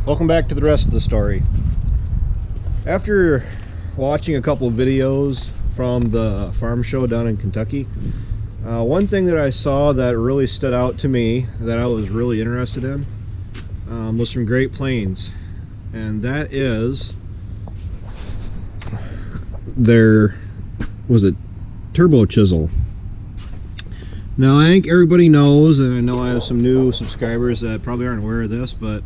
Welcome back to the rest of the story. After watching a couple of videos from the farm show down in Kentucky, one thing that I saw that really stood out to me that I was really interested in was from Great Plains, and that is their, was it turbo chisel. Now I think everybody knows, and I know I have some new subscribers that probably aren't aware of this, but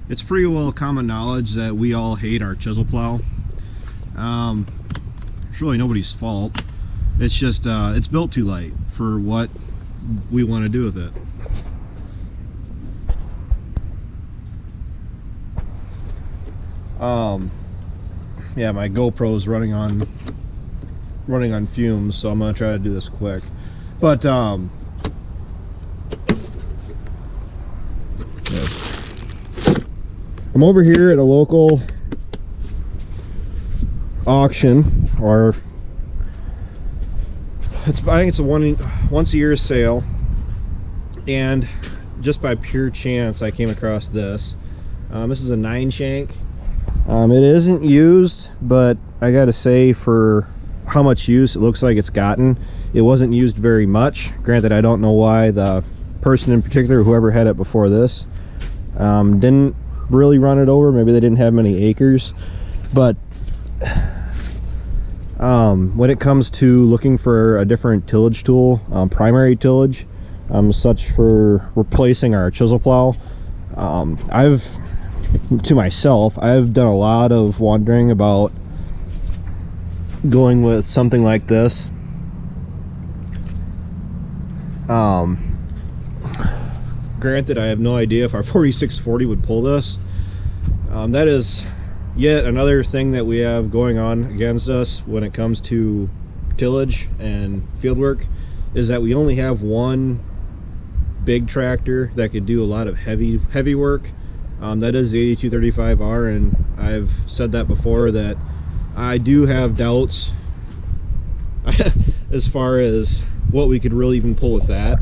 it's pretty well common knowledge that we all hate our chisel plow. It's really nobody's fault. It's just it's built too light for what we want to do with it. Yeah, my GoPro's running on fumes, so I'm gonna try to do this quick. But I'm over here at a local auction, or I think it's a once a year sale, and just by pure chance I came across this. This is a 9-shank. It isn't used, but I gotta say, for how much use it looks like it's gotten, it wasn't used very much. Granted, I don't know why the person in particular, whoever had it before this, didn't really run it over. Maybe they didn't have many acres. But when it comes to looking for a different tillage tool, primary tillage, such for replacing our chisel plow, I've done a lot of wondering about going with something like this. Granted, I have no idea if our 4640 would pull this. That is yet another thing that we have going on against us when it comes to tillage and field work, is that we only have one big tractor that could do a lot of heavy work. That is the 8235R, and I've said that before, that I do have doubts as far as what we could really even pull with that.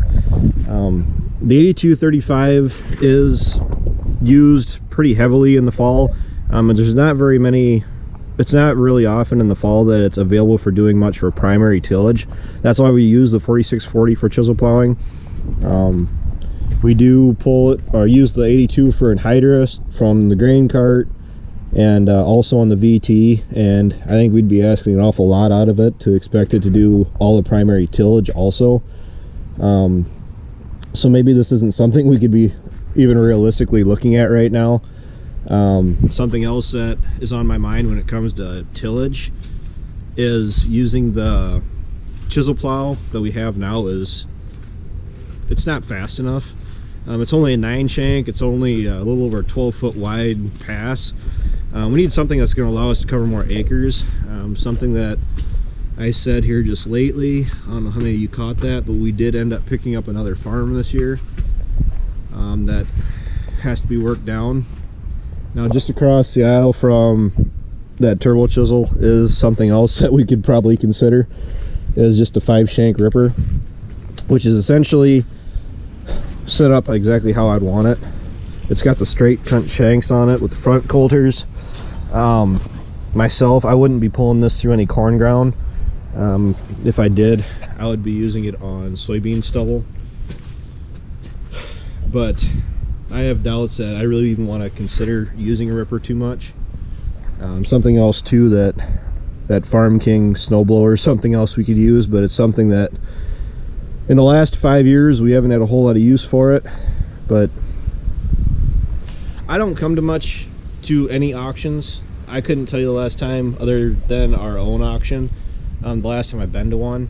The 8235 is used pretty heavily in the fall. There's not very many, it's not really often in the fall that it's available for doing much for primary tillage. That's why we use the 4640 for chisel plowing. We do pull it, or use the 82 for anhydrous from the grain cart, and also on the VT, and I think we'd be asking an awful lot out of it to expect it to do all the primary tillage also. So maybe this isn't something we could be even realistically looking at right now. Something else that is on my mind when it comes to tillage is using the chisel plow that we have now. It's not fast enough. It's only a 9-shank. It's only a little over a 12-foot wide pass. We need something that's going to allow us to cover more acres. Something that I said here just lately, I don't know how many of you caught that, but we did end up picking up another farm this year that has to be worked down. Now, just across the aisle from that turbo chisel is something else that we could probably consider, is just a 5-shank ripper, which is essentially set up exactly how I'd want it. It's got the straight cut shanks on it with the front coulters. Myself, I wouldn't be pulling this through any corn ground. If I did, I would be using it on soybean stubble. But I have doubts that I really even want to consider using a ripper too much. Something else too, that Farm King snowblower is something else we could use, but it's something that in the last 5 years we haven't had a whole lot of use for it. But I don't come to any auctions. I couldn't tell you the last time, other than our own auction, the last time I've been to one.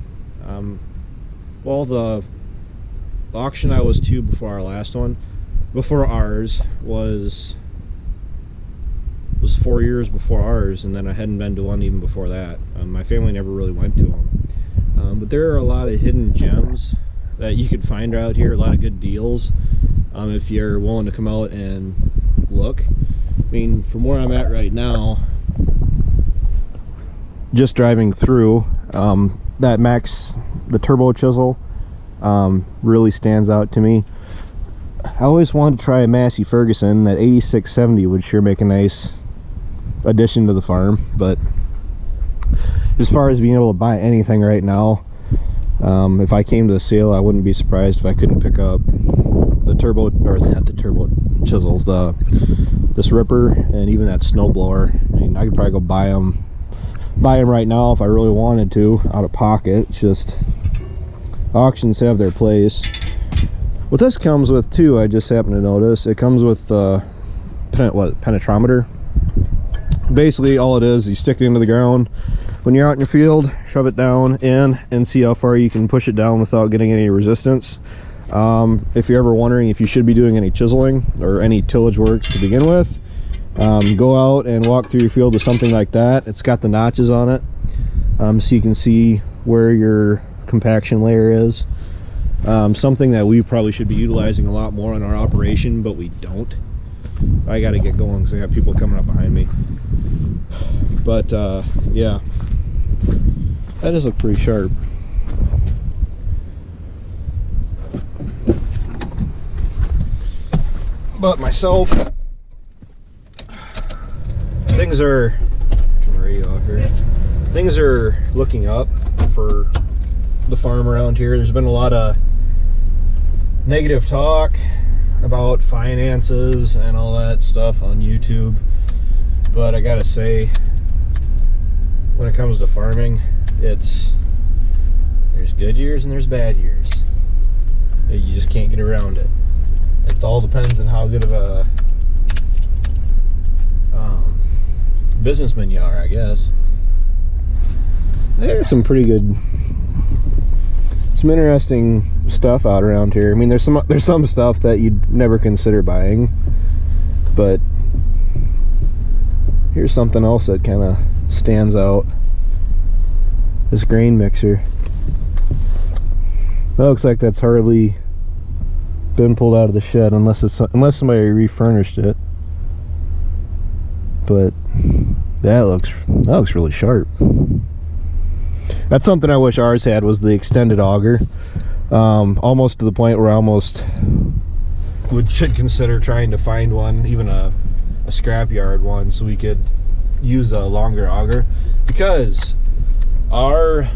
Well, the auction I was to before our last one, before ours, was 4 years before ours, and then I hadn't been to one even before that. My family never really went to them. But there are a lot of hidden gems that you could find out here, a lot of good deals, if you're willing to come out and look. I mean, from where I'm at right now, just driving through, the turbo chisel really stands out to me. I always wanted to try a Massey Ferguson. That 8670 would sure make a nice addition to the farm. But as far as being able to buy anything right now, if I came to the sale, I wouldn't be surprised if I couldn't pick up the turbo, or not the turbo chisel, this ripper, and even that snowblower. I mean, I could probably go buy them right now if I really wanted to, out of pocket. It's just, auctions have their place. What this comes with too, I just happened to notice, it comes with penetrometer. Basically all it is, you stick it into the ground when you're out in your field, shove it down in, and see how far you can push it down without getting any resistance. If you're ever wondering if you should be doing any chiseling or any tillage works to begin with, go out and walk through your field with something like that. It's got the notches on it, so you can see where your compaction layer is. Something that we probably should be utilizing a lot more in our operation, but we don't. I gotta get going because I got people coming up behind me. But yeah, that does look pretty sharp. But myself, things are, turn the radio off here. Things are looking up for the farm around here. There's been a lot of negative talk about finances and all that stuff on YouTube, but I gotta say, when it comes to farming, there's good years and there's bad years. You just can't get around it. It all depends on how good of a businessman you are, I guess. There's some pretty good, some interesting stuff out around here. I mean, there's some stuff that you'd never consider buying, but here's something else that kind of stands out. This grain mixer. That looks like that's hardly been pulled out of the shed, unless somebody refurnished it. But that looks really sharp. That's something I wish ours had, was the extended auger. Almost to the point where I almost should consider trying to find one, even a scrapyard one, so we could use a longer auger, because our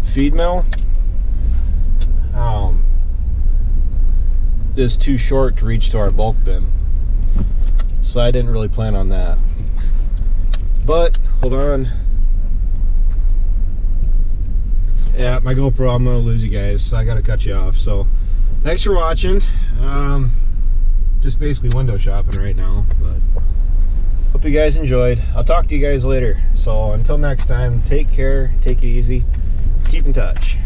feed mill is too short to reach to our bulk bin, so I didn't really plan on that. But hold on, yeah, my GoPro, I'm gonna lose you guys, so I gotta cut you off. So thanks for watching. Just basically window shopping right now, but hope you guys enjoyed. I'll talk to you guys later. So until next time, take care, take it easy, keep in touch.